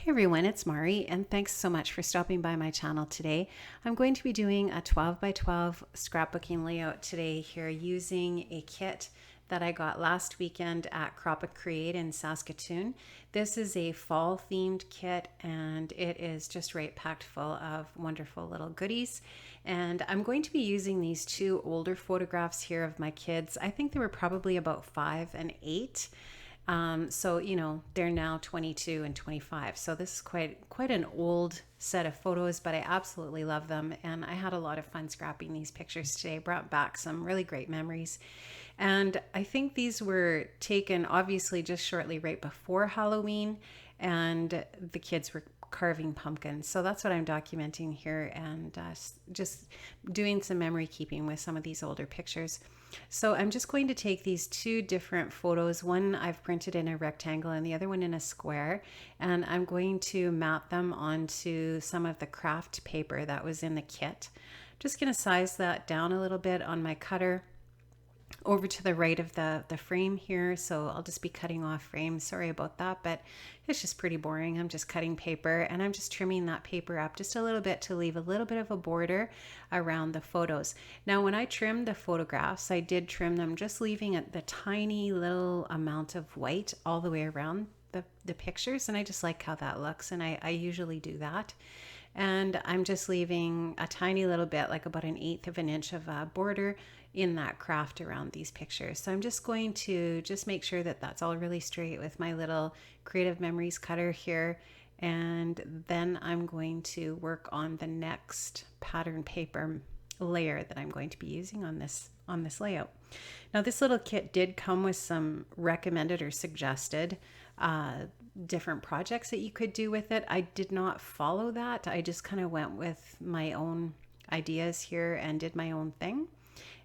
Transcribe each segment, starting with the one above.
Hey everyone, it's Mari, and thanks so much for stopping by my channel today. I'm going to be doing a 12 by 12 scrapbooking layout today here using a kit that I got last weekend at Crop and Create in Saskatoon. This is a fall themed kit and it is just right packed full of wonderful little goodies. And I'm going to be using these two older photographs here of my kids. I think they were probably about 5 and 8. So, you know, they're now 22 and 25. So this is quite an old set of photos, but I absolutely love them. And I had a lot of fun scrapping these pictures today, brought back some really great memories. And I think these were taken obviously just shortly right before Halloween, and the kids were carving pumpkins. So that's what I'm documenting here, and just doing some memory keeping with some of these older pictures. So I'm just going to take these two different photos. One I've printed in a rectangle and the other one in a square. And I'm going to map them onto some of the craft paper that was in the kit. Just going to size that down a little bit on my cutter over to the right of the frame here. So I'll just be cutting off frames. Sorry about that, but it's just pretty boring. I'm just cutting paper and I'm just trimming that paper up just a little bit to leave a little bit of a border around the photos. Now, when I trimmed the photographs, I did trim them just leaving the tiny little amount of white all the way around the pictures. And I just like how that looks. And I usually do that. And I'm just leaving a tiny little bit, like about 1/8 of an inch of a border in that craft around these pictures. So I'm just going to just make sure that that's all really straight with my little Creative Memories cutter here. And then I'm going to work on the next pattern paper layer that I'm going to be using on this layout. Now, this little kit did come with some recommended or suggested different projects that you could do with it. I did not follow that. I just kind of went with my own ideas here and did my own thing.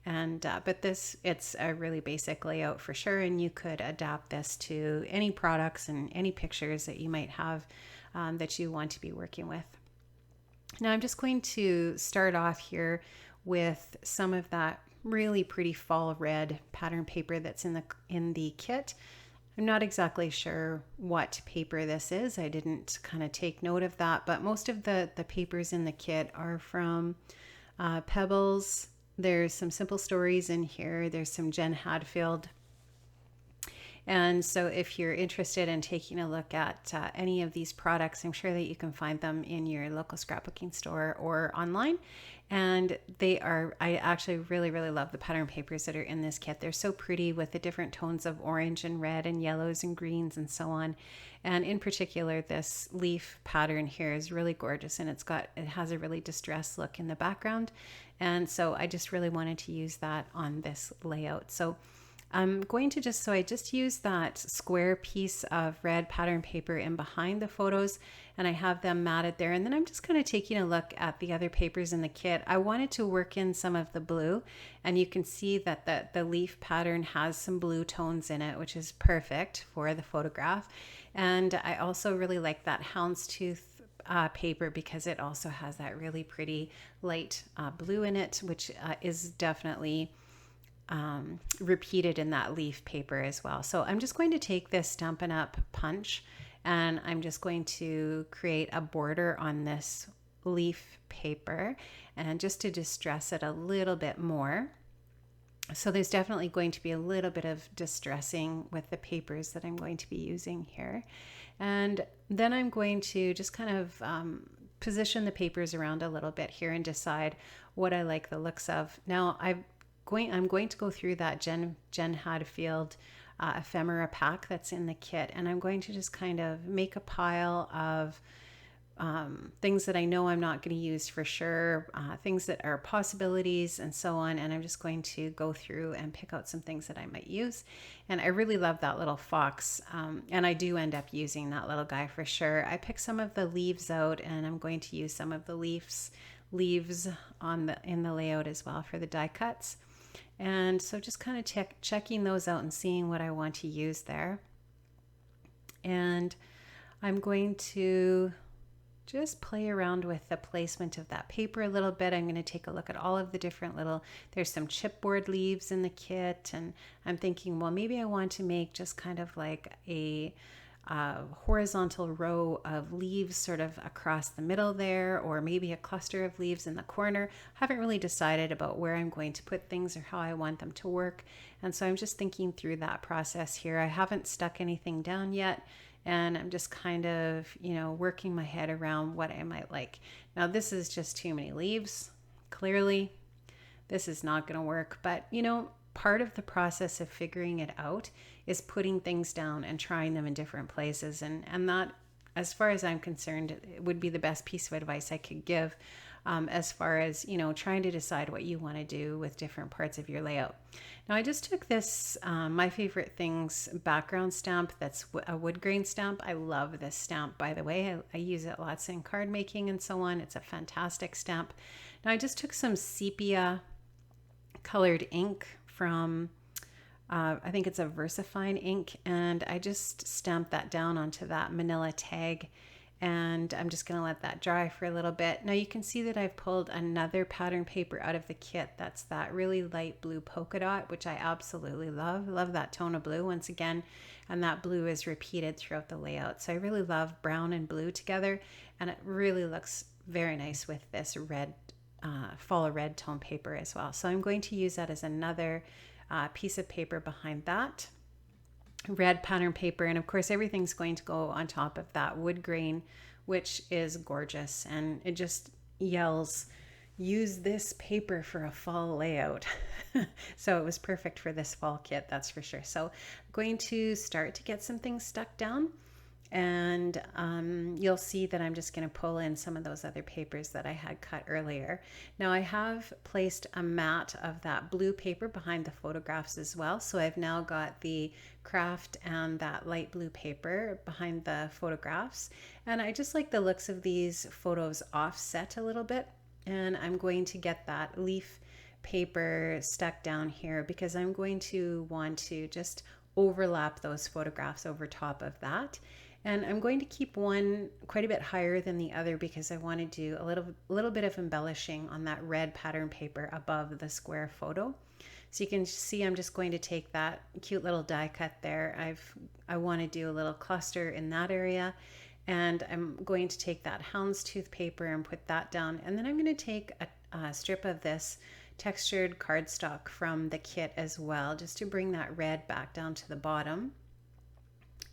And but it's a really basic layout for sure, and you could adapt this to any products and any pictures that you might have that you want to be working with. Now I'm just going to start off here with some of that really pretty fall red pattern paper that's in the kit. I'm not exactly sure what paper this is. I didn't kind of take note of that, but most of the papers in the kit are from Pebbles. There's some Simple Stories in here. There's some Jen Hadfield. And so if you're interested in taking a look at any of these products, I'm sure that you can find them in your local scrapbooking store or online. And I actually really, really love the pattern papers that are in this kit. They're so pretty with the different tones of orange and red and yellows and greens and so on. And in particular, this leaf pattern here is really gorgeous, and it has a really distressed look in the background. And so I just really wanted to use that on this layout. So I'm going to I just use that square piece of red pattern paper in behind the photos, and I have them matted there. And then I'm just kind of taking a look at the other papers in the kit. I wanted to work in some of the blue, and you can see that the leaf pattern has some blue tones in it, which is perfect for the photograph. And I also really like that houndstooth paper because it also has that really pretty light blue in it, which is definitely repeated in that leaf paper as well. So I'm just going to take this Stampin' Up! Punch, and I'm just going to create a border on this leaf paper, and just to distress it a little bit more. So there's definitely going to be a little bit of distressing with the papers that I'm going to be using here. And then I'm going to just kind of position the papers around a little bit here and decide what I like the looks of. Now I'm going to go through that Jen Hadfield ephemera pack that's in the kit, and I'm going to just kind of make a pile of things that I know I'm not going to use for sure, things that are possibilities and so on. And I'm just going to go through and pick out some things that I might use. And I really love that little fox. And I do end up using that little guy for sure. I picked some of the leaves out, and I'm going to use some of the leaves in the layout as well for the die cuts. And so just kind of checking those out and seeing what I want to use there. And I'm going to just play around with the placement of that paper a little bit. I'm going to take a look at all of the different there's some chipboard leaves in the kit, and I'm thinking, well, maybe I want to make just kind of like a horizontal row of leaves sort of across the middle there, or maybe a cluster of leaves in the corner. Haven't really decided about where I'm going to put things or how I want them to work. And so I'm just thinking through that process here. I haven't stuck anything down yet, and I'm just kind of, working my head around what I might like. Now, this is just too many leaves. Clearly, this is not going to work, but part of the process of figuring it out is putting things down and trying them in different places. And that, as far as I'm concerned, it would be the best piece of advice I could give, as far as, trying to decide what you want to do with different parts of your layout. Now, I just took this, My Favorite Things background stamp. That's a wood grain stamp. I love this stamp, by the way. I use it lots in card making and so on. It's a fantastic stamp. Now, I just took some sepia colored ink from I think it's a VersaFine ink, and I just stamped that down onto that manila tag, and I'm just going to let that dry for a little bit. Now you can see that I've pulled another pattern paper out of the kit. That's that really light blue polka dot, which I absolutely love. Love that tone of blue once again, and that blue is repeated throughout the layout. So I really love brown and blue together, and it really looks very nice with this red fall red tone paper as well. So I'm going to use that as another piece of paper behind that red pattern paper. And of course, everything's going to go on top of that wood grain, which is gorgeous. And it just yells, use this paper for a fall layout. So it was perfect for this fall kit, that's for sure. So I'm going to start to get some things stuck down. And you'll see that I'm just going to pull in some of those other papers that I had cut earlier. Now I have placed a mat of that blue paper behind the photographs as well. So I've now got the craft and that light blue paper behind the photographs. And I just like the looks of these photos offset a little bit. And I'm going to get that leaf paper stuck down here because I'm going to want to just overlap those photographs over top of that. And I'm going to keep one quite a bit higher than the other because I want to do a little bit of embellishing on that red pattern paper above the square photo. So you can see I'm just going to take that cute little die cut there. I want to do a little cluster in that area, and I'm going to take that houndstooth paper and put that down. And then I'm going to take a strip of this textured cardstock from the kit as well, just to bring that red back down to the bottom.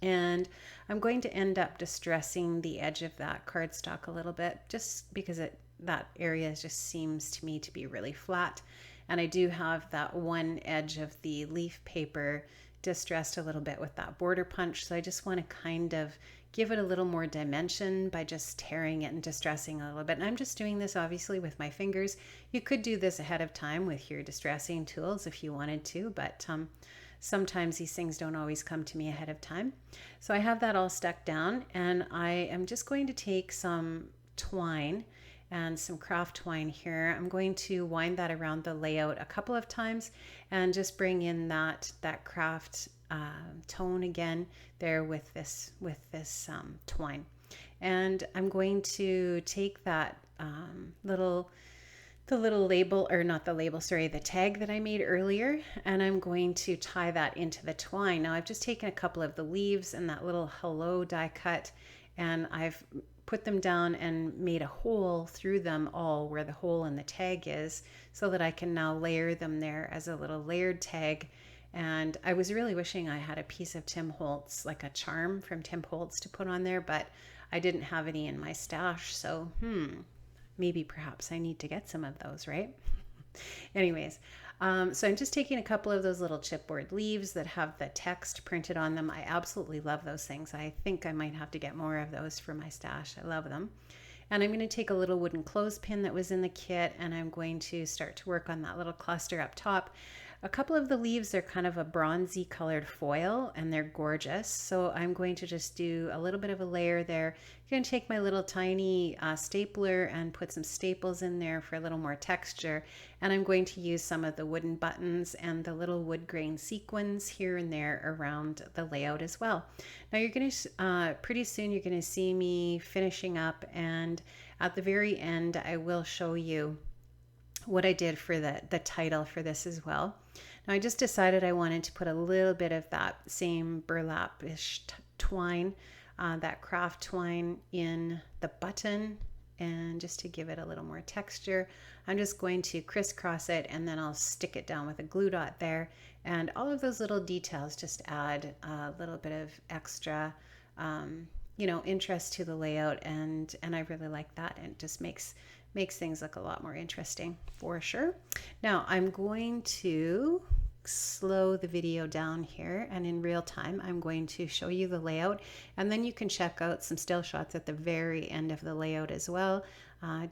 And I'm going to end up distressing the edge of that cardstock a little bit, just because that area just seems to me to be really flat. And I do have that one edge of the leaf paper distressed a little bit with that border punch. So I just want to kind of give it a little more dimension by just tearing it and distressing a little bit. And I'm just doing this obviously with my fingers. You could do this ahead of time with your distressing tools if you wanted to, but sometimes these things don't always come to me ahead of time. So I have that all stuck down, and I am just going to take some twine and some craft twine here. I'm going to wind that around the layout a couple of times and just bring in that craft tone again there with this twine. And I'm going to take that the little label, or not the label, sorry, the tag that I made earlier, and I'm going to tie that into the twine. Now I've just taken a couple of the leaves and that little hello die cut, and I've put them down and made a hole through them all where the hole in the tag is, so that I can now layer them there as a little layered tag. And I was really wishing I had a piece of Tim Holtz, like a charm from Tim Holtz, to put on there, but I didn't have any in my stash, so maybe perhaps I need to get some of those, right? Anyways, so I'm just taking a couple of those little chipboard leaves that have the text printed on them. I absolutely love those things. I think I might have to get more of those for my stash. I love them. And I'm going to take a little wooden clothespin that was in the kit, and I'm going to start to work on that little cluster up top. A couple of the leaves are kind of a bronzy colored foil, and they're gorgeous. So I'm going to just do a little bit of a layer there. I'm going to take my little tiny stapler and put some staples in there for a little more texture. And I'm going to use some of the wooden buttons and the little wood grain sequins here and there around the layout as well. Now you're going to, pretty soon you're going to see me finishing up, and at the very end I will show you what I did for the title for this as well. Now I just decided I wanted to put a little bit of that same burlap-ish twine, that craft twine in the button. And just to give it a little more texture, I'm just going to crisscross it, and then I'll stick it down with a glue dot there. And all of those little details just add a little bit of extra, interest to the layout. And I really like that. And it just makes things look a lot more interesting for sure. Now I'm going to slow the video down here, and in real time I'm going to show you the layout, and then you can check out some still shots at the very end of the layout as well.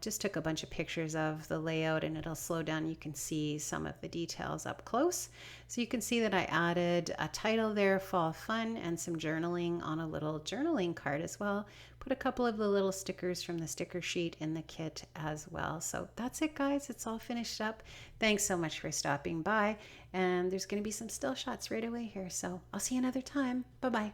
Just took a bunch of pictures of the layout, and it'll slow down. You can see some of the details up close. So you can see that I added a title there, Fall Fun, and some journaling on a little journaling card as well. Put a couple of the little stickers from the sticker sheet in the kit as well. So that's it, guys. It's all finished up. Thanks so much for stopping by. And there's going to be some still shots right away here. So I'll see you another time. Bye-bye.